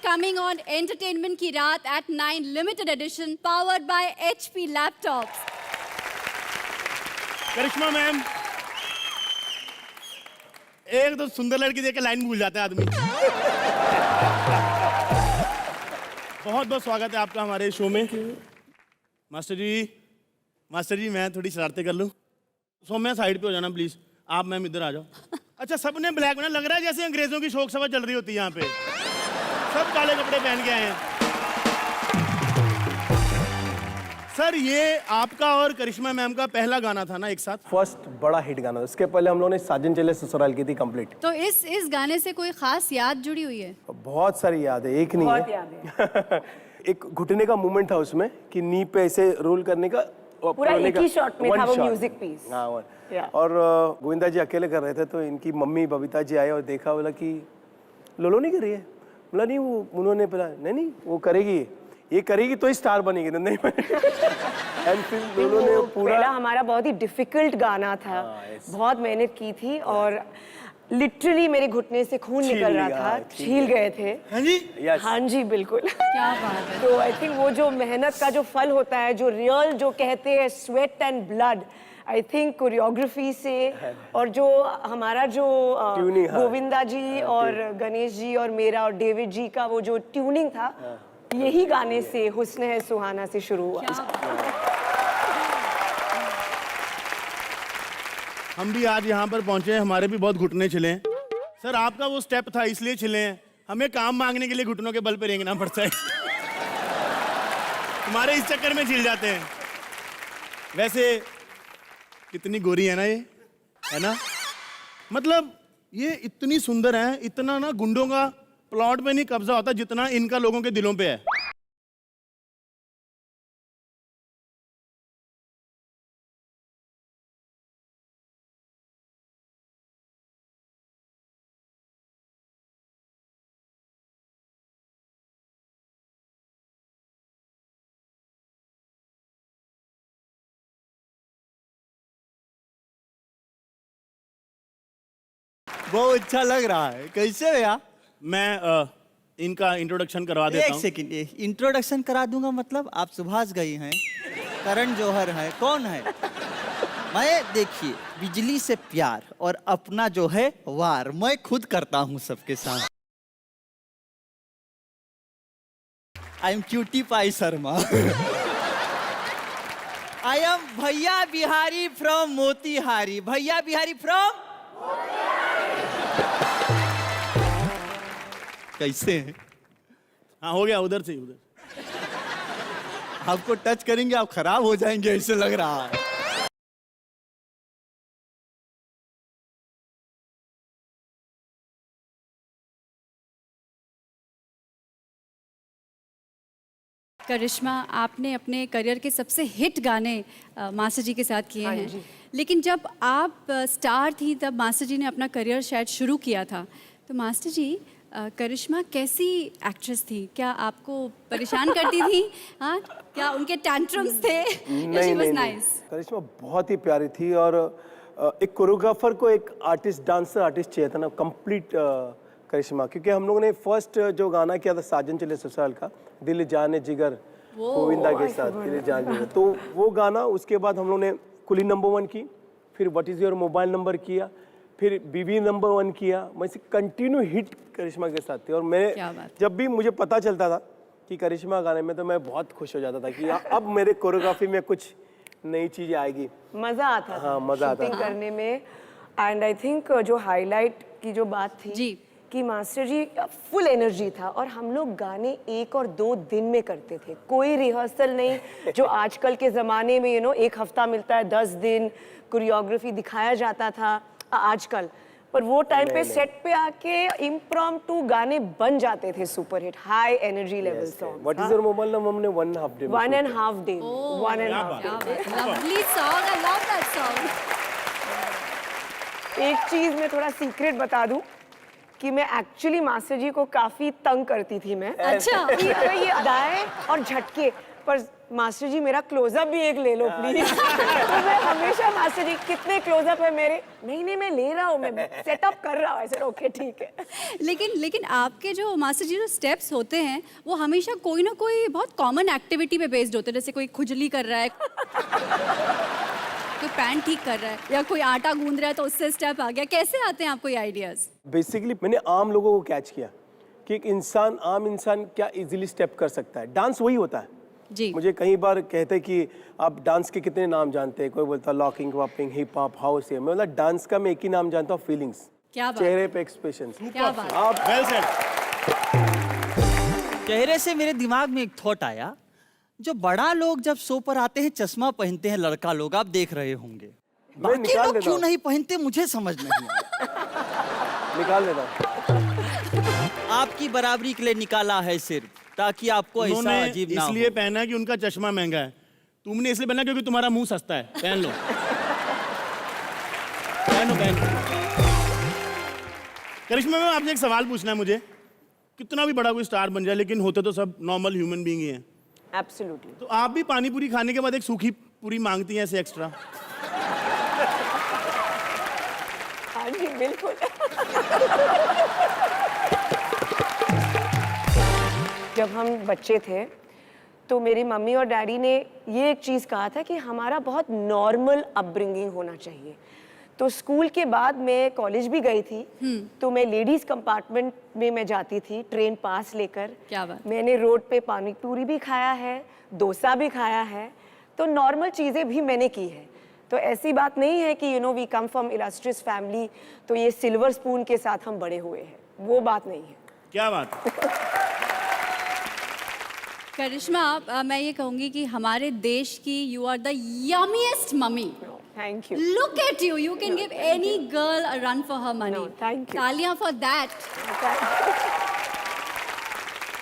coming on Entertainment Ki Raat at 9 limited edition powered by HP laptops. Karishma ma'am, एक तो सुंदर लड़की देख के लाइन भूल जाता है आदमी। बहुत बहुत स्वागत है आपका हमारे शो में। मास्टर जी मैं थोड़ी शरारतें कर लूं? सौम्या साइड पे हो जाना प्लीज। आप मैम इधर आ जाओ। अच्छा, सबने ब्लैक में, लग रहा है जैसे अंग्रेजों की शोक सभा चल रही होती है यहाँ पे। सब काले कपड़े पहन के आए हैं। सर, ये आपका और करिश्मा मैम का पहला गाना था ना एक साथ? फर्स्ट बड़ा हिट गाना। उसके पहले हम लोगों ने साजन चले ससुराल की थी कंप्लीट। तो इस गाने से कोई खास याद जुड़ी हुई है? बहुत सारी याद है, एक नहीं बहुत है। याद है। एक घुटने का मूवमेंट था उसमें कि नी पे ऐसे रोल करने का, पूरा एक ही शॉट में था वो म्यूजिक पीस। हाँ, और गोविंदा जी अकेले कर रहे थे, तो इनकी मम्मी बबीता जी आए और देखा, बोला कि लोलो नहीं कर रही है। बोला नहीं, वो उन्होंने बोला नहीं वो करेगी, ये करेगी तो ही स्टार बनेगी, नहीं एंड फिर लोलो ने पूरा। पहला हमारा बहुत ही डिफिकल्ट गाना था। बहुत मेहनत की थी और लिटरली मेरे घुटने से खून निकल रहा था, छील गए थे। हाँ जी, हाँ जी, बिल्कुल। क्या बात है। तो आई थिंक वो जो मेहनत का जो फल होता है, जो रियल जो कहते हैं sweat and blood, I think choreography से और जो हमारा जो गोविंदा जी और गणेश जी और मेरा और डेविड जी का वो जो ट्यूनिंग था, यही गाने से हुस्न है सुहाना से शुरू हुआ। हम भी आज यहाँ पर पहुंचे हैं, हमारे भी बहुत घुटने छिले हैं। सर, आपका वो स्टेप था इसलिए छिले हैं, हमें काम मांगने के लिए घुटनों के बल पे रेंगना पड़ता है। तुम्हारे इस चक्कर में छिल जाते हैं। वैसे कितनी गोरी है ना ये, है ना? मतलब ये इतनी सुंदर है, इतना ना गुंडों का प्लॉट में नहीं कब्जा होता जितना इनका लोगों के दिलों पे है। बहुत अच्छा लग रहा है। कैसे भैया? मैं इनका इंट्रोडक्शन करवा देता एक हूँ। सेकंड, इंट्रोडक्शन करा दूंगा मतलब? आप सुभाष घई हैं, करण जौहर है, कौन है? मैं देखिए, बिजली से प्यार और अपना जो है वार मैं खुद करता हूँ सबके साथ। I am cutie pie Sharma. I am भैया बिहारी फ्रॉम मोतीहारी। भैया बिहारी फ्रॉम कैसे हैं? हाँ, हो गया, उधर से ही उधर। आपको टच करेंगे आप खराब हो जाएंगे, ऐसे लग रहा है। करिश्मा, आपने अपने करियर के सबसे हिट गाने मास्टर जी के साथ किए हैं, जी। लेकिन जब आप स्टार थी तब मास्टर जी ने अपना करियर शायद शुरू किया था। तो मास्टर जी, करिश्मा कैसी एक्ट्रेस थी? क्या आपको परेशान करती थी? हाँ, क्या उनके टैंट्रम्स थे? नहीं, करिश्मा बहुत ही प्यारी थी। और एक कोरियोग्राफर को एक आर्टिस्ट, डांसर आर्टिस्ट चाहिए था ना, कंप्लीट करिश्मा। क्योंकि हम लोगों ने फर्स्ट जो गाना किया था साजन चले ससुराल का, दिल जाने जिगर, गोविंदा के साथ दिल जाने जिगर, तो वो गाना, उसके बाद हम लोगों ने कुली नंबर 1 की, फिर what is your mobile number किया, फिर बीबी नंबर 1 किया। मैं से कंटिन्यू हिट करिश्मा के साथ थी। और मैं जब भी मुझे पता चलता था कि करिश्मा गाने में, तो मैं बहुत खुश हो जाता था कि अब मेरे कोरियोग्राफी में कुछ नई चीजें आएगी। मजा आता था। हाँ, मजा आता था करने में। एंड आई थिंक जो हाईलाइट की जो बात थी जी, कि मास्टर जी फुल एनर्जी था और हम लोग गाने 1 और 2 दिन में करते थे, कोई रिहर्सल नहीं। जो आजकल के ज़माने में एक हफ्ता मिलता है, 10 दिन कोरियोग्राफी दिखाया जाता था आजकल, पर वो टाइम पे सेट पे आके इम्प्रॉम्प्टू गाने बन जाते थे, super hit, high energy level song. What is your mobile number हमने 1.5 day 1.5 day 1.5 day. Lovely song, I love that song. एक चीज मैं थोड़ा सीक्रेट बता दूं कि मैं एक्चुअली मास्टर जी को काफी तंग करती थी मैं। अच्छा। ये दाएं और झटके, पर मास्टर जी मेरा क्लोजअप भी एक ले लो प्लीज। तो मैं हमेशा मास्टर जी कितने क्लोजअप है मेरे, नहीं मैं ले रहा हूँ, मैं सेटअप कर रहा हूँ। ऐसे ओके ठीक है। लेकिन आपके जो मास्टर जी जो स्टेप्स होते हैं वो हमेशा कोई ना कोई बहुत कॉमन एक्टिविटी पे बेस्ड होते हैं, जैसे कोई खुजली कर रहा है, कोई पैंट ठीक कर रहा है, या कोई आटा गूंद रहा है तो उससे स्टेप आ गया। कैसे आते हैं आपको ये आइडियाज? बेसिकली मैंने आम लोगों को कैच किया कि एक इंसान, आम इंसान क्या इजीली स्टेप कर सकता है। डांस वही होता है जी। मुझे कई बार कहते कि आप डांस के कितने नाम जानते हैं, कोई बोलता लॉकिंग, वॉपिंग, हिप हॉप, हाउस। मैं बोला डांस का मैं एक ही नाम जानता हूँ, फीलिंग्स। क्या बात, चेहरे पे एक्सप्रेशन। क्या बात। आप वेल सेड। चेहरे से मेरे दिमाग में एक थॉट आया, जो बड़ा लोग जब शो पर आते हैं चश्मा पहनते हैं, लड़का लोग, आप देख रहे होंगे, मैं बाकी निकाल लोग देता क्यों हूँ। नहीं पहनते मुझे समझ नहीं आया। निकाल देता हूँ। आपकी बराबरी के लिए निकाला है सिर्फ, ताकि आपको ऐसा उन्होंने अजीब ना इसलिए हो। पहना है कि उनका चश्मा महंगा है, तुमने इसलिए पहना क्योंकि तुम्हारा मुंह सस्ता है। पहन लो, पहन लो। करिश्मा मैम, आपसे एक सवाल पूछना है मुझे। कितना भी बड़ा कोई स्टार बन जाए, लेकिन होते तो सब नॉर्मल ह्यूमन बीइंग ही हैं। एब्सोल्युटली। तो आप भी पानी पूरी खाने के बाद एक सूखी पूरी मांगती हैं ऐसे एक्स्ट्रा? हाँ जी बिल्कुल। जब हम बच्चे थे तो मेरी मम्मी और डैडी ने ये एक चीज़ कहा था कि हमारा बहुत नॉर्मल अपब्रिंगिंग होना चाहिए। तो स्कूल के बाद मैं कॉलेज भी गई थी, तो मैं लेडीज कंपार्टमेंट में मैं जाती थी ट्रेन पास लेकर। क्या बात। मैंने रोड पे पानी पूरी भी खाया है, डोसा भी खाया है, तो नॉर्मल चीज़ें भी मैंने की है। तो ऐसी बात नहीं है कि we come from illustrious family, तो ये सिल्वर स्पून के साथ हम बड़े हुए हैं, वो बात नहीं है। क्या बात। करिश्मा, मैं ये कहूंगी कि हमारे देश की you are the yummiest mummy. Thank you. Look at you. You can give any girl a run for her money. No, thank you. तालियां for that.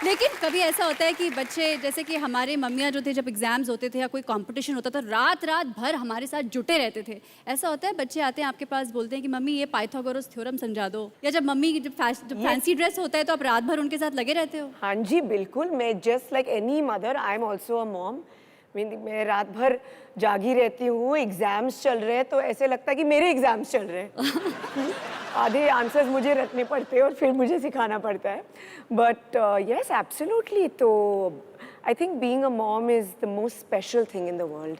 लेकिन कभी ऐसा होता है कि बच्चे, जैसे कि हमारे मम्मियाँ जो थे, जब एग्जाम्स होते थे या कोई कंपटीशन होता था, रात रात भर हमारे साथ जुटे रहते थे। ऐसा होता है बच्चे आते हैं आपके पास, बोलते हैं कि मम्मी ये पाइथागोरस थ्योरम समझा दो, या जब मम्मी जब फैंसी ड्रेस होता है तो आप रात भर उनके साथ लगे रहते हो? हाँ जी बिल्कुल। मैं just like any mother, I am also a mom. मैं रात भर जागी रहती हूँ, एग्जाम्स चल रहे हैं तो ऐसे लगता है कि मेरे एग्जाम्स चल रहे हैं। आधे आंसर्स मुझे रटने पड़ते हैं और फिर मुझे सिखाना पड़ता है। But yes absolutely. तो I think being a mom is the most special thing in the world.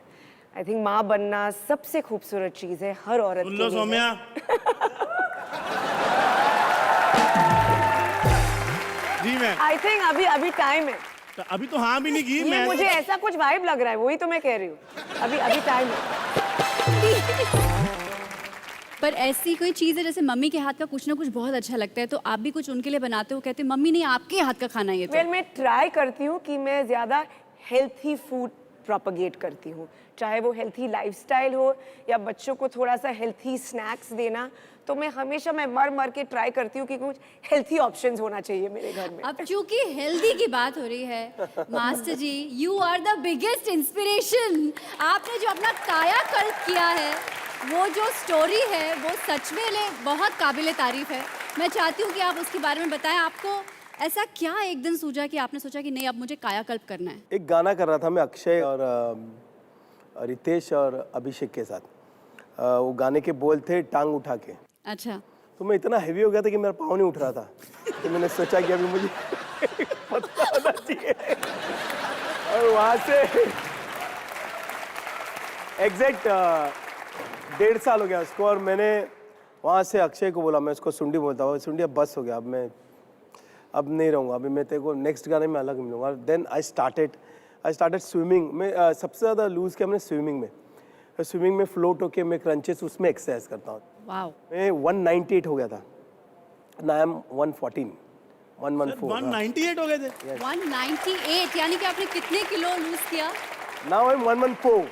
I think माँ बनना सबसे खूबसूरत चीज़ है हर औरत सुन के लो लिए। सौम्या, जी मैं आई थिंक अभी टाइम है। तो अभी तो हाँ भी नहीं की ये मैं। मुझे ऐसा कुछ वाइब लग रहा है, वही तो मैं कह रही हूँ। अभी टाइम है। पर ऐसी कोई चीज़ है जैसे मम्मी के हाथ का कुछ ना कुछ बहुत अच्छा लगता है, तो आप भी कुछ उनके लिए बनाते हो, कहते मम्मी नहीं आपके हाथ का खाना ये तो। वेल मैं ट्राई करती हूँ कि मैं ज़्यादा हेल्थी फूड प्रोपगेट करती हूँ, चाहे वो हेल्थी लाइफस्टाइल हो या बच्चों को थोड़ा सा हेल्थी स्नैक्स देना। तो मैं हमेशा मर के ट्राई करती हूँ कि कुछ हेल्थी ऑप्शंस होना चाहिए मेरे घर में। अब चूंकि हेल्दी की बात हो रही है, master ji you are the biggest inspiration. आपने जो अपना कायाकल्प किया है, वो जो स्टोरी है वो सच में बहुत काबिल तारीफ है। मैं चाहती हूँ कि आप उसके बारे में बताएं। आपको ऐसा क्या एक दिन सूझा कि आपने सोचा कि नहीं अब मुझे कायाकल्प करना है? एक गाना कर रहा था मैं अक्षय और रितेश और अभिषेक के साथ। वो गाने के बोल थे टांग उठा के। अच्छा। तो मैं इतना हैवी हो गया था कि मेरा पाँव नहीं उठ रहा था। तो मैंने सोचा कि अभी मुझे पता होना चाहिए। और वहाँ से एग्जैक्ट 1.5 साल हो गया उसको। और मैंने वहाँ से अक्षय को बोला, मैं उसको सुंडी बोलता हूँ, सुंडी अब बस हो गया, अब नहीं रहूँगा, अभी मैं तेरे को नेक्स्ट गाने में अलग मिलूँगा। देन आई स्टार्टेड स्विमिंग में। सबसे ज़्यादा लूज़ किया मैंने स्विमिंग में। स्विमिंग में फ्लोट होके मैं क्रंचेस उसमें एक्सरसाइज करता हूँ। वाओ। मैं 198 हो गया था, ना आई एम 114 114। 198 हो गए थे। 198 यानी कि आपने कितने किलो लूज किया? Now I am 114,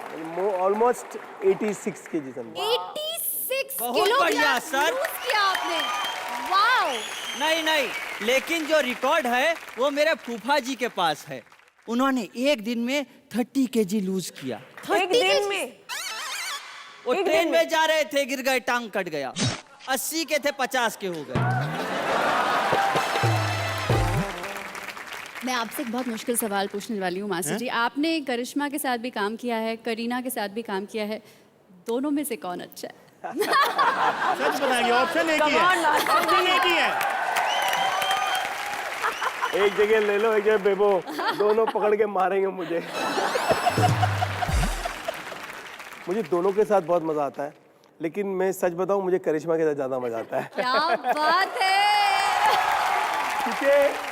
almost 86 kg something. 86 बहुत किलो बढ़िया, सर। लूज किया आपने। वाओ। नहीं, लेकिन जो रिकॉर्ड है वो मेरे फूफा जी के पास है। उन्होंने एक दिन में 30 kg लूज किया। एक दिन में? वो एक ट्रेन दिन में जा रहे थे, गिर गए, टांग कट गया। 80 के थे, 50 के हो गए। मैं आपसे एक बहुत मुश्किल सवाल पूछने वाली हूँ मास्टर जी। आपने करिश्मा के साथ भी काम किया है, करीना के साथ भी काम किया है, दोनों में से कौन अच्छा है? सच बताएंगे, ऑप्शन एक ही है, Come on, Master ऑप्शन एक ही है। एक जगह ले लो, एक जगह बेबो, दोनों पकड़ के मारेंगे मुझे। मुझे दोनों के साथ बहुत मजा आता है, लेकिन मैं सच बताऊं, मुझे करिश्मा के साथ ज्यादा मजा आता है। क्या बात है! क्योंकि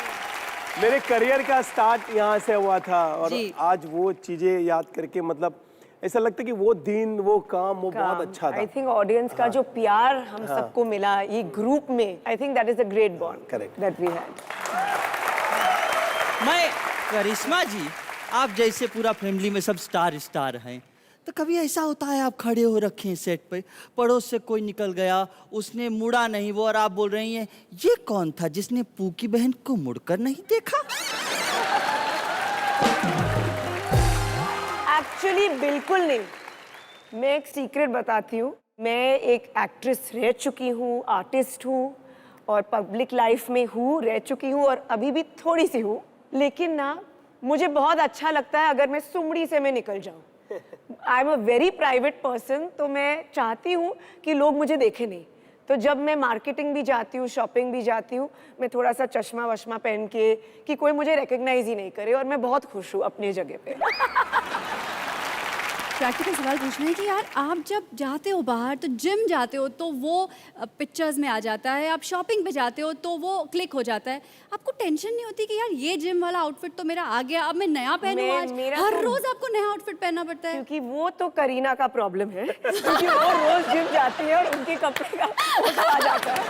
मेरे करियर का स्टार्ट यहाँ से हुआ था और जी। आज वो चीजें याद करके मतलब ऐसा लगता है कि वो दिन, वो काम, वो बहुत अच्छा था। आई थिंक ऑडियंस का जो प्यार हम सबको मिला ये ग्रुप में, I think that is a great bond Correct. That we had. मैं करिश्मा जी, आप जैसे पूरा फैमिली में सब स्टार हैं, तो कभी ऐसा होता है आप खड़े हो रखे हैं सेट पे, पड़ोस से कोई निकल गया, उसने मुड़ा नहीं वो, और आप बोल रही हैं ये कौन था जिसने पू की बहन को मुड़कर नहीं देखा? एक्चुअली बिल्कुल नहीं। मैं एक सीक्रेट बताती हूँ, मैं एक एक्ट्रेस रह चुकी हूँ, आर्टिस्ट हूँ और पब्लिक लाइफ में हूँ, रह चुकी हूँ और अभी भी थोड़ी सी हूँ, लेकिन ना मुझे बहुत अच्छा लगता है अगर मैं सुमड़ी से मैं निकल जाऊँ। I am a very private person, तो मैं चाहती हूँ कि लोग मुझे देखें नहीं। तो जब मैं मार्केटिंग भी जाती हूँ, शॉपिंग भी जाती हूँ, मैं थोड़ा सा चश्मा वश्मा पहन के कि कोई मुझे रिकग्नाइज ही नहीं करे, और मैं बहुत खुश हूँ अपनी जगह पे। प्रैक्टिकल सवाल पूछना है कि यार आप जब जाते हो बाहर तो जिम जाते हो तो वो पिक्चर्स में आ जाता है, आप शॉपिंग पे जाते हो तो वो क्लिक हो जाता है, आपको टेंशन नहीं होती कि यार ये जिम वाला आउटफिट तो मेरा आ गया, अब मैं नया पहनूं? आज हर रोज आपको नया आउटफिट पहनना पड़ता है। क्योंकि वो तो करीना का प्रॉब्लम है, क्योंकि वो रोज जिम जाती है और उनके कपड़े का उसको आ जाता है।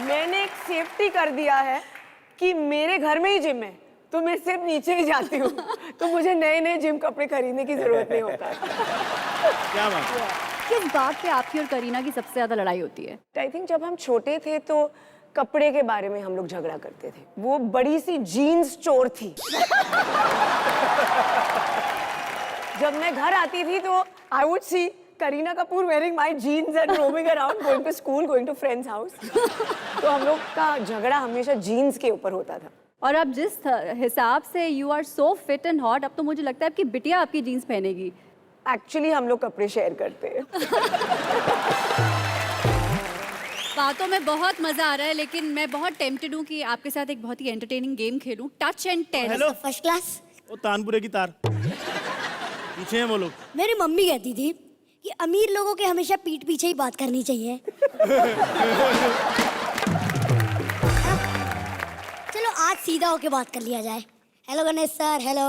मैंने एक सेफ्टी कर दिया है कि मेरे घर में ही जिम है, तो मैं सिर्फ नीचे ही जाती हूँ, तो मुझे नए नए जिम कपड़े खरीदने की जरूरत नहीं होता है। क्या बात है? किस बात पे आपकी और करीना की सबसे ज्यादा लड़ाई होती है? आई थिंक जब हम छोटे थे तो कपड़े के बारे में हम लोग झगड़ा करते थे। वो बड़ी सी जीन्स स्टोर थी। जब मैं घर आती थी तो I would see Kareena Kapoor wearing my jeans and roaming around, going to school, going to friends house. तो हम लोग का झगड़ा हमेशा जीन्स के ऊपर होता था। और अब जिस हिसाब से you are so fit and hot, अब तो मुझे लगता है आपकी बिटिया आपकी जीन्स पहनेगी। एक्चुअली हम लोग कपड़े शेयर करते हैं। बातों में बहुत मजा आ रहा है, लेकिन मैं बहुत टेम्प्टेड हूँ कि आपके साथ एक बहुत ही एंटरटेनिंग गेम खेलूं, touch and tell. Hello, first class. वो तानपुरे की तार पीछे हैं वो लोग। मेरी मम्मी कहती थी कि अमीर लोगों के हमेशा पीठ पीछे ही बात करनी चाहिए। चलो आज सीधा होके बात कर लिया जाए। Hello Ganesh sir. Hello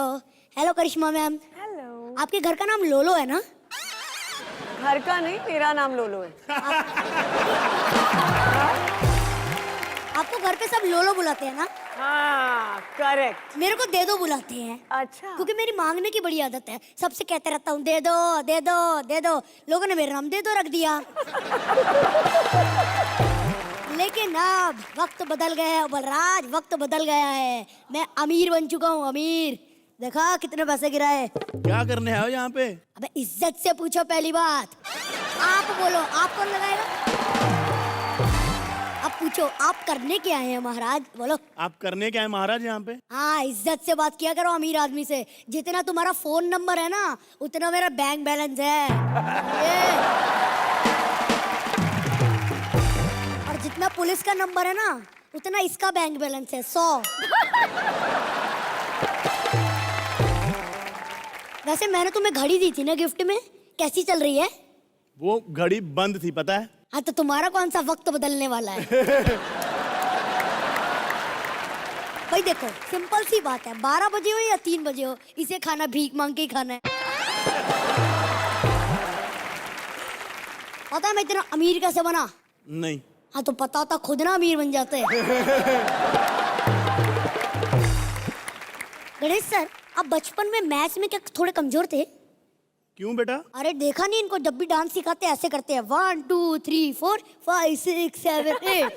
hello Karishma ma'am. Hello. आपके घर का नाम लोलो है ना? घर का नहीं, मेरा नाम लोलो है। आपको घर पे सब लोलो बुलाते हैं ना? हाँ, करेक्ट। मेरे को दे दो बुलाते हैं, अच्छा। क्योंकि मेरी मांगने की बड़ी आदत है। सबसे कहते रहता हूँ दे दो दे दो दे दो। लोगों ने मेरा नाम दे दो रख दिया। लेकिन अब वक्त बदल गया है बलराज, वक्त बदल गया है। मैं अमीर बन चुका हूँ, अमीर। देखा कितने पैसे गिराए। क्या करने आए हो यहाँ पे? अबे इज्जत से पूछो पहली बात। आप बोलो, आप कौन लगाएगा? अब पूछो आप करने क्या आए हैं महाराज, बोलो। आप करने क्या है महाराज यहाँ पे? हाँ, इज्जत से बात किया करो अमीर आदमी से। जितना तुम्हारा फोन नंबर है ना, उतना मेरा बैंक बैलेंस है। और जितना पुलिस का नंबर है ना, उतना इसका बैंक बैलेंस है, 100। वैसे मैंने तुम्हें घड़ी दी थी ना गिफ्ट में, कैसी चल रही है? वो घड़ी बंद थी, पता है? हाँ, तो तुम्हारा कौन सा वक्त बदलने वाला है? भाई देखो, सिंपल सी बात है, 12 बजे हो या 3 बजे हो, इसे खाना भीख मांग के ही खाना है। पता है मैं इतना अमीर कैसे बना? नहीं। हाँ, तो पता होता खुद ना अमीर बन जाते। गणेश सर, आप बचपन में मैथ्स में क्या थोड़े कमजोर थे? क्यों बेटा? अरे देखा नहीं, इनको जब भी डांस सिखाते ऐसे करते हैं, 1 2 3 4 5 6 7 8।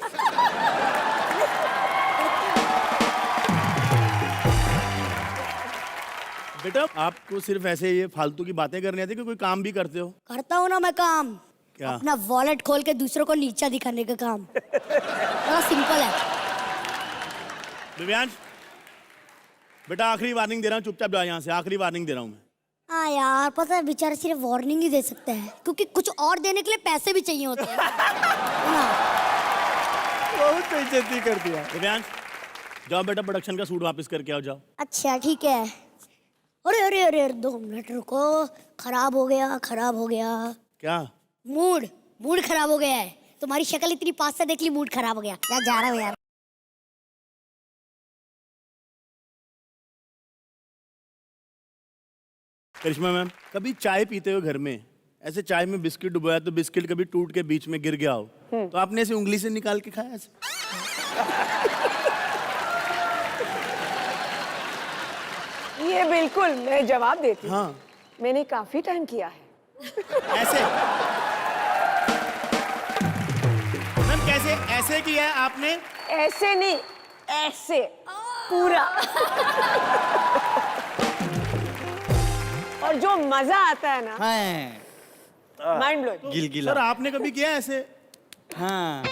बेटा आपको सिर्फ ऐसे ये फालतू की बातें करनी आती है कि कोई काम भी करते हो? करता हूँ ना मैं काम। क्या? अपना वॉलेट खोल के दूसरों को नीचा दिखाने का काम। बड़ा सिंपल है। दिव्यांश बेटा आखिरी वार्निंग दे रहा हूँ, चुपचाप जाओ यहाँ से, आखिरी वार्निंग दे रहा हूँ मैं। हाँ यार, पता है बेचारा सिर्फ वार्निंग ही दे सकते हैं क्योंकि कुछ और देने के लिए पैसे भी चाहिए होते हैं है ना? बहुत बेइज्जती कर दिया। दिव्यांश जाओ बेटा, प्रोडक्शन का सूट वापस करके आओ, जाओ। अच्छा ठीक है। अरे अरे अरे अरे, 2 मिनट रुको, खराब हो गया, खराब हो गया। क्या? मूड मूड खराब हो गया है। तुम्हारी शक्ल इतनी पास से देख ली, मूड खराब हो गया। यार जा रहा हूँ यार। करिश्मा मैम, कभी चाय पीते हो घर में, ऐसे चाय में बिस्किट डुबोया तो बिस्किट कभी टूट के बीच में गिर गया हो, तो आपने ऐसे उंगली से निकाल के खाया ऐसे? ये बिल्कुल मैं जवाब देती हूँ। हाँ। मैंने काफी टाइम किया है। ऐसे? मैम कैसे ऐसे किया है आपने? ऐसे नहीं, ऐसे पूरा। और जो मजा आता है ना, हाँ, माइंड ब्लोइंग। गिलगिला। सर आपने कभी किया है ऐसे? हाँ,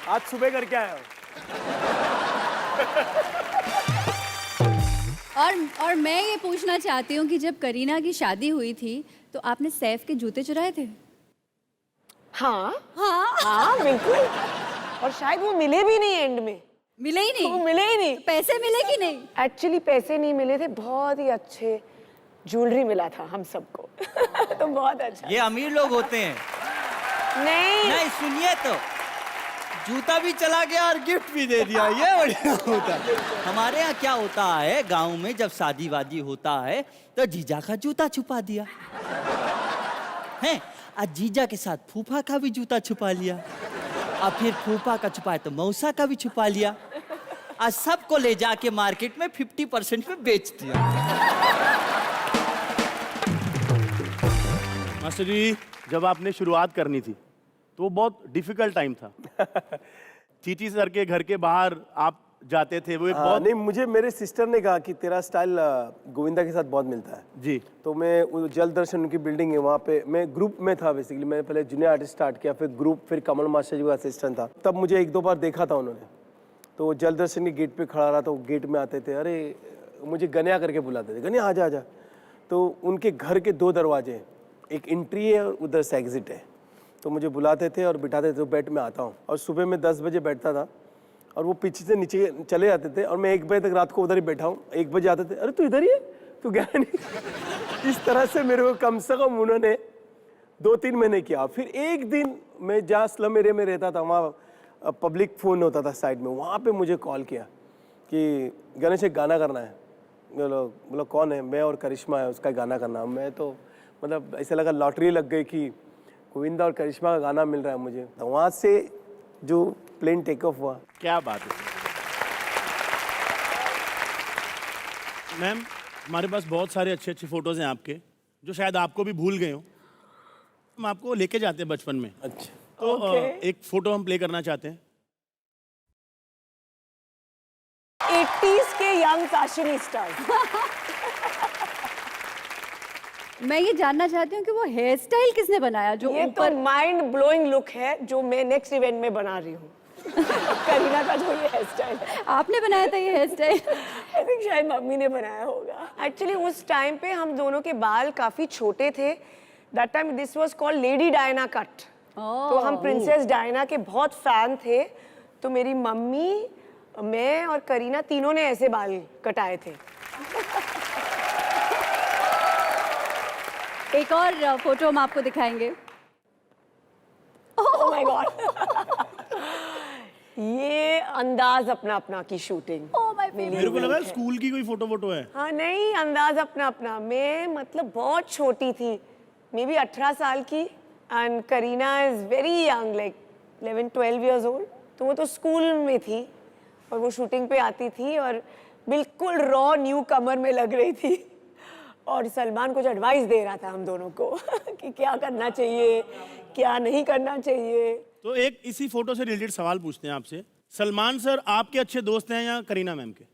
आज सुबह करके आया हूँ। और मैं ये पूछना चाहती हूँ कि जब करीना की शादी हुई थी तो आपने सैफ के जूते चुराए थे? हाँ हाँ। हाँ बिल्कुल। और शायद वो मिले भी नहीं एंड में। मिले ही वो नहीं? मिले ही नहीं। तो पैसे मिले कि नहीं? एक्चुअली पैसे नहीं मिले थे, बहुत ही अच्छे ज्वेलरी मिला था हम सबको। तो बहुत अच्छा। ये अमीर लोग होते हैं। नहीं नहीं सुनिए तो, जूता भी चला गया और गिफ्ट भी दे दिया, ये बढ़िया होता है। हमारे यहाँ क्या होता है, गांव में जब शादी वादी होता है तो जीजा का जूता छुपा दिया है, आज जीजा के साथ फूफा का भी जूता छुपा लिया, और फिर फूफा का छुपाया तो मौसा का भी छुपा लिया, आज सबको ले जाके मार्केट में 50% में बेच दिया। मास्टर जी जब आपने शुरुआत करनी थी तो वो बहुत डिफिकल्ट टाइम था। चीची सर के घर के बाहर आप जाते थे, वो एक बहुत नहीं, मुझे मेरे सिस्टर ने कहा कि तेरा स्टाइल गोविंदा के साथ बहुत मिलता है। जी। तो मैं वो जल दर्शन उनकी बिल्डिंग है वहाँ पे, मैं ग्रुप में था बेसिकली। मैंने पहले जूनियर आर्टिस्ट स्टार्ट किया, फिर ग्रुप, फिर कमल मास्टर जी का असिस्टेंट था। तब मुझे 1-2 बार देखा था उन्होंने। तो वो जल दर्शन के गेट पे खड़ा रहा, तो गेट में आते थे, अरे मुझे गनिया करके बुलाते थे, गनिया आजा आजा। तो उनके घर के 2 दरवाजे हैं, एक एंट्री है और उधर से एग्जिट है। तो मुझे बुलाते थे और बिठाते थे, तो बेड में आता हूँ। और सुबह में 10 बजे बैठता था और वो पीछे से नीचे चले जाते थे और मैं 1 बजे तक रात को उधर ही बैठा हूँ। 1 बजे आते थे, अरे तू इधर ही है, तू गया नहीं। इस तरह से मेरे को कम से कम उन्होंने 2-3 महीने किया। फिर एक दिन मैं जहाँ स्लम एरिया में रहता था, वहाँ पब्लिक फ़ोन होता था साइड में, वहाँ पे मुझे कॉल किया कि गणेश एक गाना करना है। बोलो कौन है? मैं और करिश्मा है, उसका गाना करना। मैं तो मतलब ऐसा लगा लॉटरी लग गई कि गोविंदा और करिश्मा का गाना मिल रहा है मुझे। तो वहाँ से जो प्लेन टेक ऑफ हुआ। क्या बात है मैम, हमारे पास बहुत सारे अच्छे अच्छे फोटोज हैं आपके जो शायद आपको भी भूल गए हो। हम आपको लेके जाते हैं बचपन में, अच्छा, तो Okay. एक फोटो हम प्ले करना चाहते हैं। 80s के यंग फैशन स्टाइल। मैं ये जानना चाहती हूँ कि वो हेयर स्टाइल किसने बनाया जो ये तो ऊपर? माइंड ब्लोइंग लुक है जो मैं नेक्स्ट इवेंट में बना रही हूँ। करीना का जो ये हेयर स्टाइल है, आपने बनाया था ये हेयर स्टाइल? आई थिंक शायद मम्मी ने बनाया होगा। एक्चुअली उस टाइम पे हम दोनों के बाल काफी छोटे थे। That time this was called lady Diana cut. तो हम प्रिंसेस डायना के बहुत फैन थे। तो मेरी मम्मी, मैं और करीना तीनों ने ऐसे बाल कटाए थे। एक और फोटो हम आपको दिखाएंगे। Oh my God. ये अंदाज अपना अपना की शूटिंग। ओह माय मेरे को लगा स्कूल की कोई फोटो है। हाँ नहीं, अंदाज अपना अपना। मैं मतलब बहुत छोटी थी, मे बी 18 साल की, and Kareena is very young, like 11-12 years old. तो वो तो स्कूल में थी और वो शूटिंग पे आती थी और बिल्कुल रॉ न्यू कमर में लग रही थी। और सलमान कुछ एडवाइस दे रहा था हम दोनों को कि क्या करना चाहिए, क्या नहीं करना चाहिए। तो एक इसी फोटो से रिलेटेड सवाल पूछते हैं आपसे। सलमान सर आपके अच्छे दोस्त हैं या करीना मैम के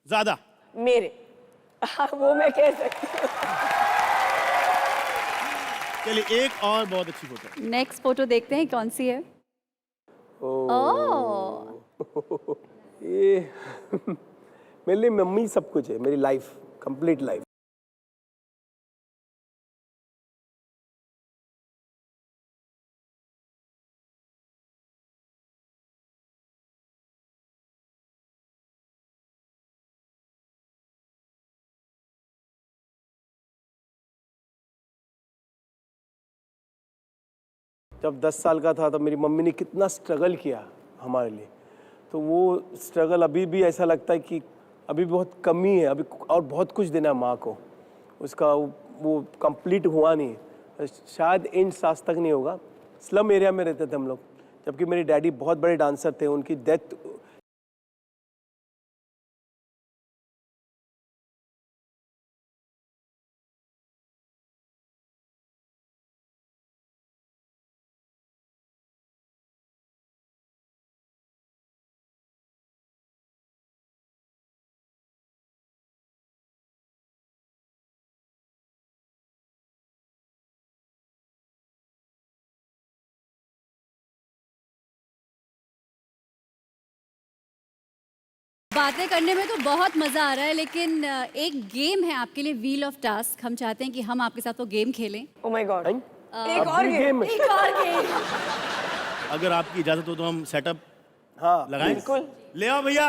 ज्यादा? मेरे वो मैं कह सकती हूँ। चलिए एक और बहुत अच्छी फोटो। नेक्स्ट फोटो देखते हैं कौन सी है। ये मेरे लिए मम्मी सब कुछ है, मेरी लाइफ, कंप्लीट लाइफ। जब 10 साल का था तो मेरी मम्मी ने कितना स्ट्रगल किया हमारे लिए, तो वो स्ट्रगल अभी भी ऐसा लगता है कि अभी बहुत कमी है, अभी और बहुत कुछ देना है माँ को, उसका वो कंप्लीट हुआ नहीं, शायद एंड सांस तक नहीं होगा। स्लम एरिया में रहते थे हम लोग, जबकि मेरे डैडी बहुत बड़े डांसर थे, उनकी डेथ बातें करने में तो बहुत मज़ा आ रहा है, लेकिन एक गेम है आपके लिए, व्हील ऑफ टास्क। हम चाहते हैं कि हम आपके साथ वो गेम खेलें। Oh my God. एक अब और भी गेम, game है। एक और गेम। अगर आपकी इजाजत हो तो हम सेटअप हाँ लगाएं। बिल्कुल। ले आओ भैया।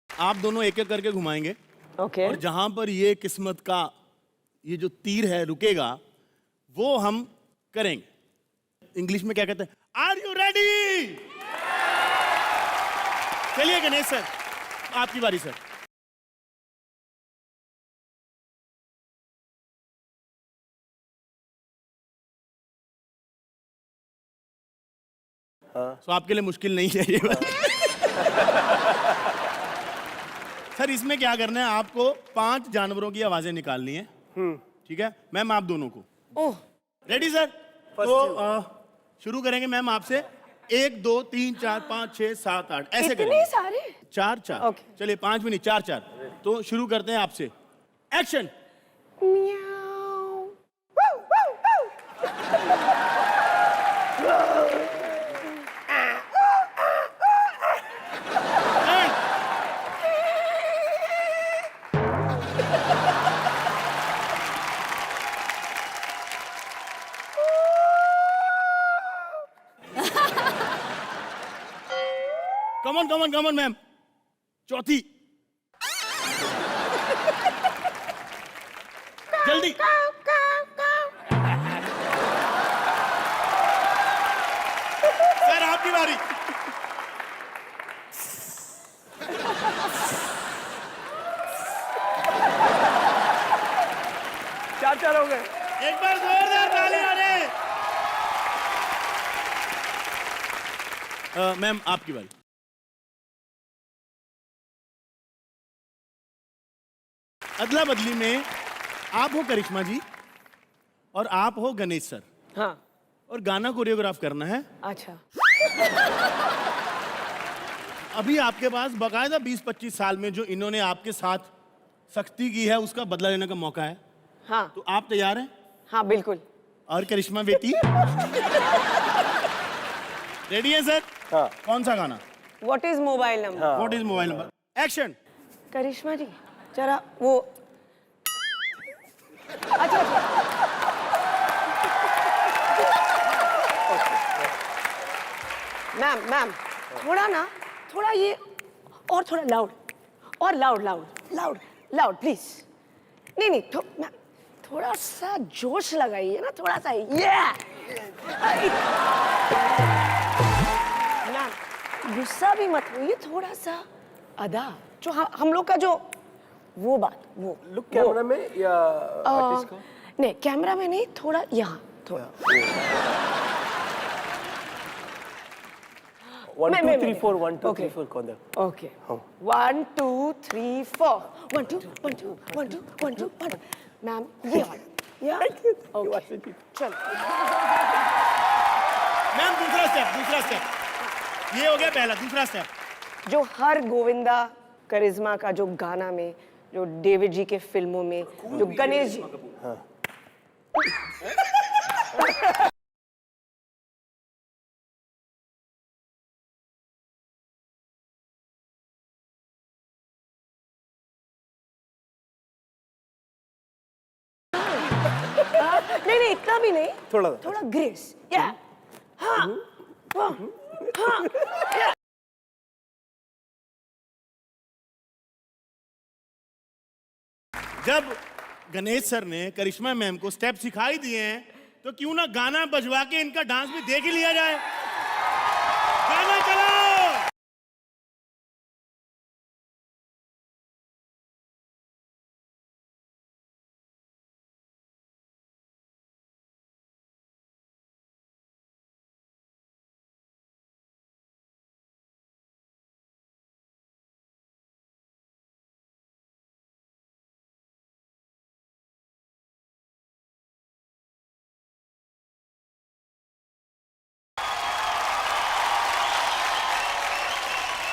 आप दोनों एक एक करके घुमाएंगे, ओके और जहां पर ये किस्मत का ये जो तीर है रुकेगा, वो हम करेंगे। इंग्लिश में क्या कहते हैं? Are you ready? चलिए गणेश सर, आपकी बारी सर। तो आपके लिए मुश्किल नहीं है ये बात। सर इसमें क्या करना है, आपको 5 जानवरों की आवाजें निकालनी है। ठीक है मैम, आप दोनों को। ओह रेडी सर? तो शुरू करेंगे मैम आपसे। 1 2 3 4 5 6 7 8 ऐसे इतने करेंगे। सारे? 4 4 Okay. चलिए 5 भी नहीं, 4 4। तो शुरू करते हैं आपसे। एक्शन। म्याऊ। Come in ma'am. चौथी। जल्दी। सर आपकी बारी। चार हो गए। एक बार जोरदार ताली मारे। मैम आपकी बारी। अदला बदली में आप हो करिश्मा जी और आप हो गणेश सर, हाँ और गाना कोरियोग्राफ करना है। अच्छा अभी आपके पास बकायदा 20-25 साल में जो इन्होंने आपके साथ सख्ती की है उसका बदला लेने का मौका है। हाँ तो आप तैयार हैं? हाँ बिल्कुल। और करिश्मा बेटी रेडी है सर? हाँ। कौन सा गाना? What is mobile number? What is mobile number? Action. Karishma ji जरा वो अच्छा मैम थोड़ा ये और थोड़ा लाउड और लाउड प्लीज। नहीं मैम थोड़ा सा जोश लगाइए ना, थोड़ा सा मैम गुस्सा भी मत होइए, थोड़ा सा अदा जो हम लोग का जो वो बात वो लुक कैमरा में या आर्टिस्ट को? नहीं कैमरा में नहीं, थोड़ा यहाँ थोड़ा 1 2 मैं 3 4 1 2 Okay. 3 4 कौन है? ओके 1 2 3 4 1 2 1 2 1 2 1 2 1 मैम ये या ओके चल मैम दूसरा स्टेप। ये हो गया पहला, दूसरा स्टेप। जो हर गोविंदा करिश्मा का जो गाना में, जो डेविड जी के फिल्मों में, जो गणेश जी नहीं नहीं इतना भी नहीं, थोड़ा थोड़ा ग्रेस। या हाँ हाँ हाँ। जब गणेश सर ने करिश्मा मैम को स्टेप सिखाई दिए हैं तो क्यों ना गाना बजवा के इनका डांस भी देख ही लिया जाए। गाना चलाओ।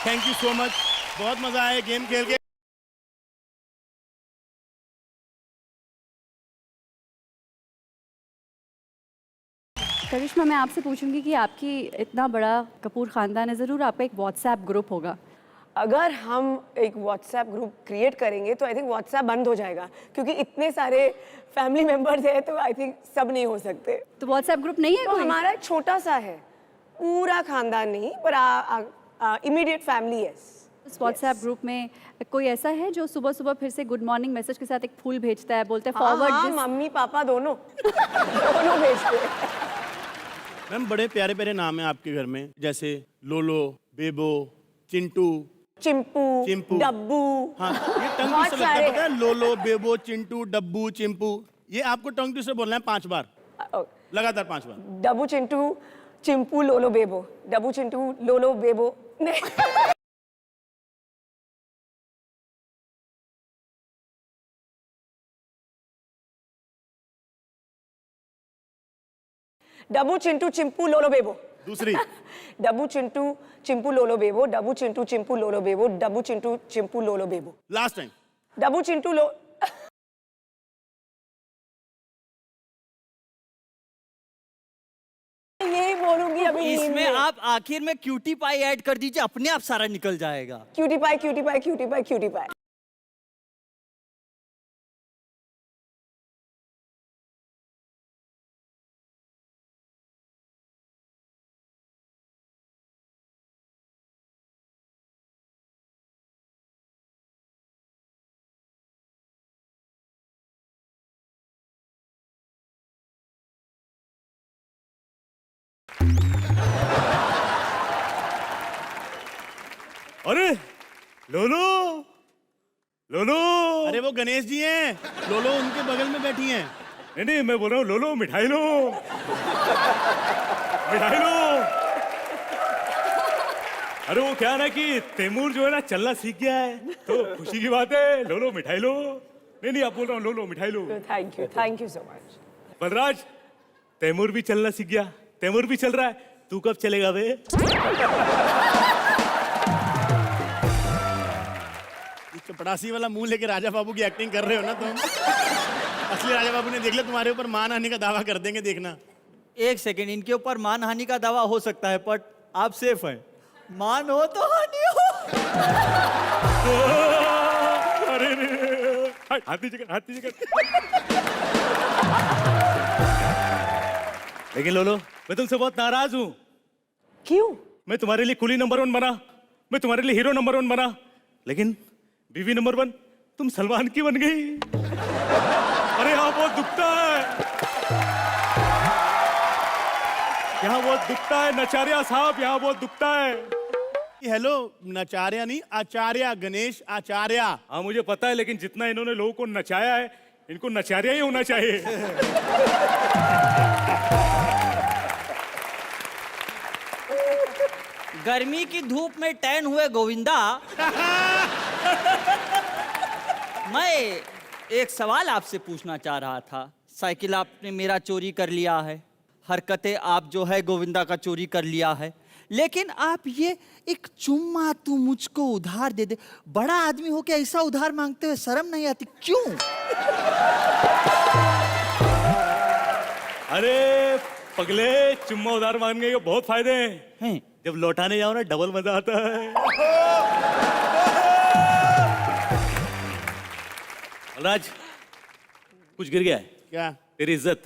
थैंक यू सो मच, बहुत मजा आया गेम खेल के। करिश्मा, मैं आपसे पूछूंगी कि आपकी इतना बड़ा कपूर खानदान है, ज़रूर आपका एक व्हाट्सएप ग्रुप होगा। अगर हम एक व्हाट्सएप ग्रुप क्रिएट करेंगे तो आई थिंक व्हाट्सएप बंद हो जाएगा, क्योंकि इतने सारे फैमिली मेंबर्स हैं, तो आई थिंक सब नहीं हो सकते। तो व्हाट्सएप ग्रुप नहीं है तो कोई? हमारा एक छोटा सा है, पूरा खानदान नहीं, पर इमीडिएट फैमिली है। उस व्हाट्सएप ग्रुप में कोई ऐसा है जो सुबह सुबह फिर से गुड मॉर्निंग मैसेज के साथ एक फूल भेजता है, बोलते हैं फॉरवर्ड हाँ, दिस? मम्मी पापा दोनों दोनों भेजते हैं। मैम बड़े प्यारे प्यारे नाम है आपके घर में, जैसे लोलो, बेबो, चिंटू, चिंपू, चिंपू, डब्बू। हाँ ये टंग बहुत ट्विस्टर लगता सारे है, पता है? लोलो, बेबो, चिंटू, डब्बू, चिंपू, ये आपको टंग ट्विस्टर बोलना है 5 बार, लगातार 5 बार। डब्बू चिंटू चिंपू लोलो बेबो, डब्बू चिंटू लोलो बेबो। नहीं। डब्बू चिंटू चिंपू लोलो बेबो। दूसरी डब्बू चिंटू चिंपू लोलो बेबो, डब्बू चिंटू चिंपू लोलो बेबो, डब्बू चिंटू चिंपू लोलो बेबो। Last time. डब्बू चिंटू लो यही बोलूंगी अभी नींद इसमें में। आप आखिर में क्यूटी पाई ऐड कर दीजिए, अपने आप सारा निकल जाएगा। Cutie pie cutie pie cutie pie cutie pie. अरे लोलो, लोलो, अरे वो गणेश जी हैं, लोलो उनके बगल में बैठी हैं। नहीं नहीं, मैं बोल रहा हूँ लोलो मिठाई लो, मिठाई लो। अरे वो क्या ना कि तैमूर जो है ना चलना सीख गया है, तो खुशी की बात है। लोलो मिठाई लो। नहीं नहीं, आप बोल रहा हूँ लोलो मिठाई लो। Thank you so much. Balraj, Taimur भी चलना सीख गया, तैमूर भी चल रहा है, तू कब चलेगा बे? चपड़ासी वाला मुंह लेके राजा बाबू की एक्टिंग कर रहे हो ना तुम। असली राजा बाबू ने देख लिया तुम्हारे ऊपर मानहानि का दावा कर देंगे, देखना। एक सेकेंड, इनके ऊपर मानहानि का दावा हो सकता है, बट आप सेफ हैं। मान हो तो हानि हो। अरे रे, हाथ नीचे कर, हाथ नीचे कर। लेकिन लोलो, मैं तुमसे बहुत नाराज हूँ। क्यों? मैं तुम्हारे लिए कुली नंबर 1 बना, मैं तुम्हारे लिए हीरो नंबर 1 बना, लेकिन बीवी नंबर 1 तुम सलमान की बन गई। अरे यहाँ बहुत दुखता है, यहाँ बहुत दुखता है नचारिया साहब, यहाँ बहुत दुखता है। हेलो, नचार्या नहीं, आचार्य, गणेश आचार्य। हाँ मुझे पता है, लेकिन जितना इन्होंने लोगों को नचाया है, इनको नचारिया ही होना चाहिए। गर्मी की धूप में टैन हुए गोविंदा, मैं एक सवाल आपसे पूछना चाह रहा था। साइकिल आपने मेरा चोरी कर लिया है, हरकतें आप जो है गोविंदा का चोरी कर लिया है, लेकिन आप ये एक चुम्मा तू मुझको उधार दे दे, बड़ा आदमी हो के ऐसा उधार मांगते हुए शर्म नहीं आती क्यों? अरे पगले, चुम्मा उधार मांगने के बहुत फायदे हैं। जब लौटाने जाओ ना डबल मजा आता है। राज, कुछ गिर गया है क्या? तेरी इज्जत।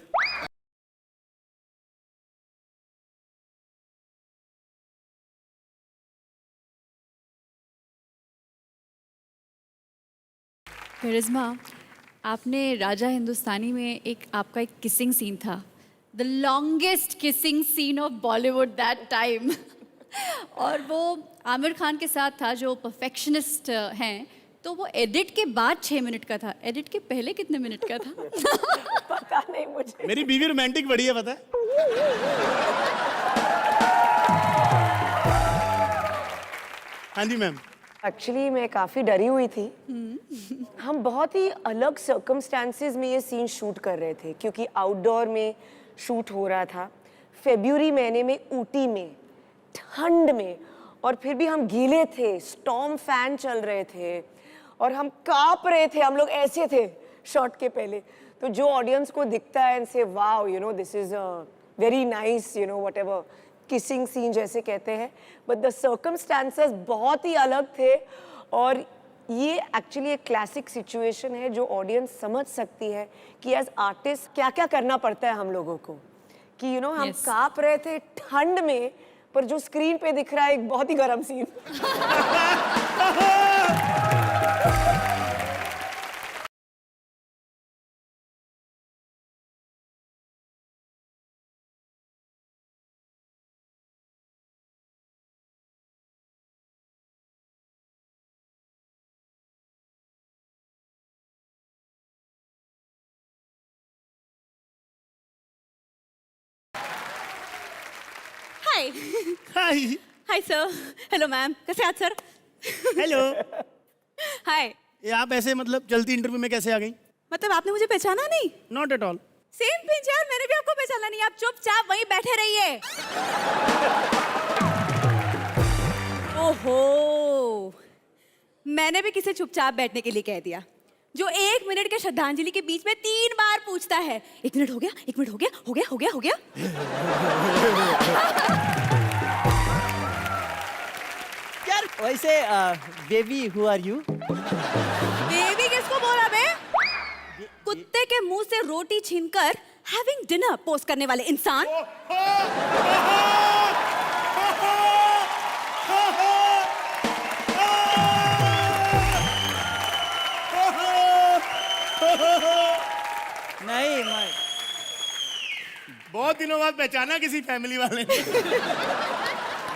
करिश्मा, आपने राजा हिंदुस्तानी में आपका एक किसिंग सीन था, the longest kissing scene of Bollywood that time. और वो आमिर खान के साथ था जो परफेक्शनिस्ट हैं, तो वो एडिट के बाद 6 मिनट का था, एडिट के पहले कितने मिनट का था? पता नहीं मुझे। मेरी बीवी रोमांटिक बड़ी है, पता है? हाँ जी मैम। एक्चुअली मैं काफ़ी डरी हुई थी। हम बहुत ही अलग सर्कमस्टांसेस में ये सीन शूट कर रहे थे, क्योंकि आउटडोर में शूट हो रहा था, फरवरी महीने में ऊटी में ठंड में, और फिर भी हम गीले थे, स्टॉर्म फैन चल रहे थे और हम कांप रहे थे। हम लोग ऐसे थे शॉट के पहले। तो जो ऑडियंस को दिखता है से wow, you know, this is very nice, you know, whatever, kissing scene जैसे कहते हैं, बट द सर्कमस्टांसेस बहुत ही अलग थे। और ये एक्चुअली एक क्लासिक सिचुएशन है जो ऑडियंस समझ सकती है कि एज आर्टिस्ट क्या क्या करना पड़ता है हम लोगों को, कि यू नो हम Yes. कांप रहे थे ठंड में, पर जो स्क्रीन पे दिख रहा है एक बहुत ही गर्म सीन। हाय हाय। हाय सर, हेलो मैम, कैसे आहात सर? हेलो। हाय, ये आप ऐसे मतलब चलती इंटरव्यू में कैसे आ गई? मतलब आपने मुझे पहचाना नहीं? Not at all. Same pinch यार, मैंने भी आपको पहचाना नहीं। आप चुपचाप वहीं बैठे रहिए। ओहो, मैंने भी किसे चुपचाप बैठने के लिए कह दिया, जो 1 मिनट के श्रद्धांजलि के बीच में 3 बार पूछता है, 1 मिनट हो गया, 1 मिनट हो गया, हो गया, हो गया, हो गया। यार वैसे baby who are you? Baby किसको बोला बे? कुत्ते के मुंह से रोटी छीनकर हैविंग डिनर पोस्ट करने वाले इंसान। नहीं, मैं बहुत दिनों बाद पहचाना किसी फैमिली वाले ने।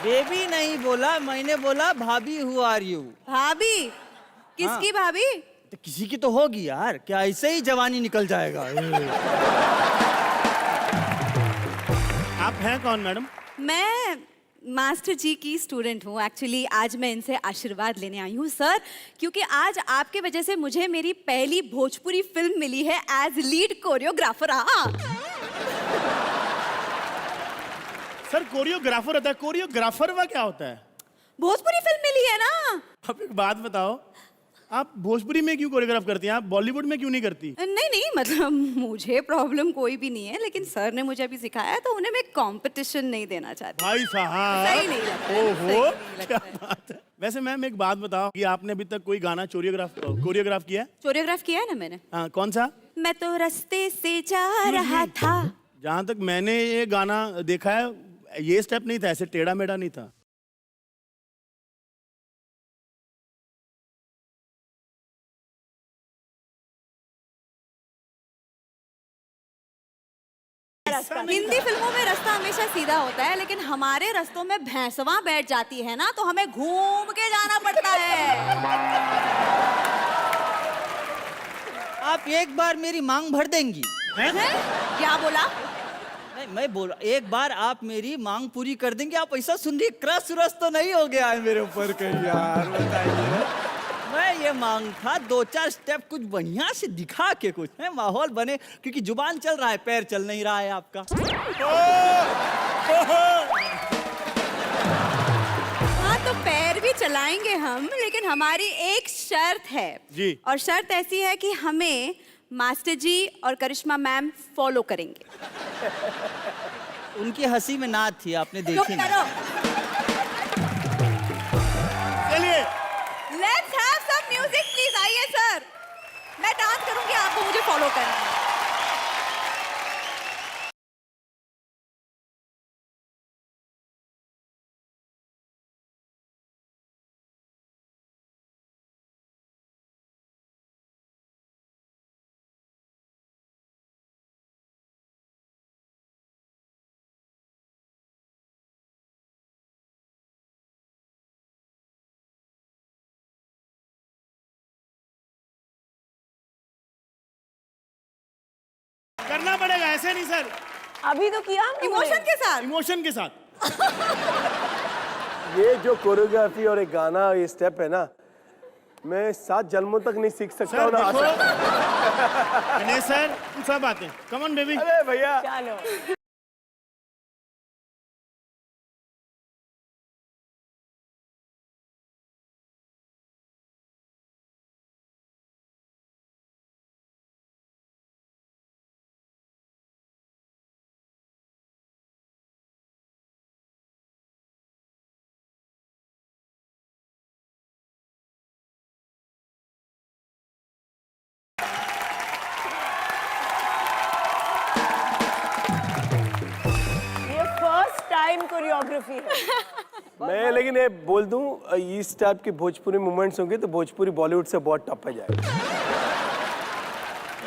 बेबी नहीं बोला, मैंने बोला भाभी हु आर यू? भाभी? किसकी भाभी? तो किसी की तो होगी यार, क्या ऐसे ही जवानी निकल जाएगा? आप हैं कौन मैडम? मैं मास्टर जी की स्टूडेंट हूँ। एक्चुअली आज मैं इनसे आशीर्वाद लेने आई हूँ सर, क्योंकि आज आपके वजह से मुझे मेरी पहली भोजपुरी फिल्म मिली है as lead choreographer. Sir choreographer होता है, कोरियोग्राफर वा क्या होता है? भोजपुरी फिल्म मिली है ना। आप एक बात बताओ, आप भोजपुरी में क्यों कोरियोग्राफ करती हैं? आप बॉलीवुड में क्यों नहीं करती? नहीं नहीं, मतलब मुझे प्रॉब्लम कोई भी नहीं है, लेकिन सर ने मुझे अभी सिखाया तो उन्हें मैं कंपटीशन नहीं देना चाहती। भाई साहब, सही नहीं लगता है, ओहो, सही नहीं लगता क्या है। बात है। वैसे मैम एक बात बताओ कि आपने अभी तक कोई गाना कोरियोग्राफ किया है? कोरियोग्राफ किया है ना मैंने। हाँ, कौन सा? मैं तो रास्ते से जा रहा था। जहाँ तक मैंने ये गाना देखा है, ये स्टेप नहीं था, ऐसे टेढ़ा मेढ़ा नहीं था। हिंदी फिल्मों में रास्ता हमेशा सीधा होता है, लेकिन हमारे रास्तों में भैंसवा बैठ जाती है ना, तो हमें घूम के जाना पड़ता है। आप एक बार मेरी मांग भर देंगी? हैं? क्या बोला? नहीं, मैं बोला एक बार आप मेरी मांग पूरी कर देंगे। आप ऐसा सुन रही, क्रश व्रश तो नहीं हो गया है मेरे ऊपर कहीं यार? बताइए। मैं ये मांग था 2-4 स्टेप कुछ बढ़िया से दिखा के कुछ है माहौल बने, क्योंकि जुबान चल रहा है, पैर चल नहीं रहा है आपका। हाँ तो पैर भी चलाएंगे हम, लेकिन हमारी एक शर्त है जी। और शर्त ऐसी है कि हमें मास्टर जी और करिश्मा मैम फॉलो करेंगे। उनकी हंसी में नाद थी, आपने चुप देखी नहीं। करो। चलिए let's have some music please. आइए सर, मैं डांस करूंगी, आपको मुझे फॉलो करना है। करना पड़ेगा, ऐसे नहीं सर, अभी तो किया हमने। इमोशन के साथ। इमोशन के साथ। ये जो कोरियोग्राफी और एक गाना, ये स्टेप है ना, मैं 7 जन्मों तक नहीं सीख सकता सर हूँ ना। देखो गणेश सर, सब आते हैं, कम ऑन बेबी। अरे भैया, चलो ये फर्स्ट टाइम कोरियोग्राफी है। मैं लेकिन ये बोल दूं, इस टाइप के भोजपुरी मूवमेंट्स होंगे तो भोजपुरी बॉलीवुड से बहुत टप है जाएगा।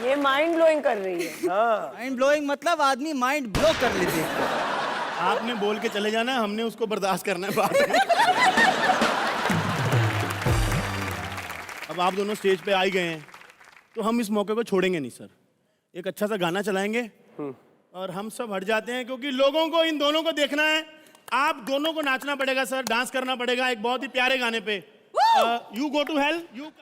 ये माइंड ब्लोइंग कर रही है। हाँ, माइंड ब्लोइंग मतलब आदमी माइंड ब्लो कर लेते हैं। आपने बोल के चले जाना है, हमने उसको बर्दाश्त करना है बाद में। अब आप दोनों स्टेज पे आ ही गए हैं तो हम इस मौके को छोड़ेंगे नहीं सर। एक अच्छा सा गाना चलाएंगे और हम सब हट जाते हैं, क्योंकि लोगों को इन दोनों को देखना है। आप दोनों को नाचना पड़ेगा सर, डांस करना पड़ेगा एक बहुत ही प्यारे गाने पे। You go to hell, you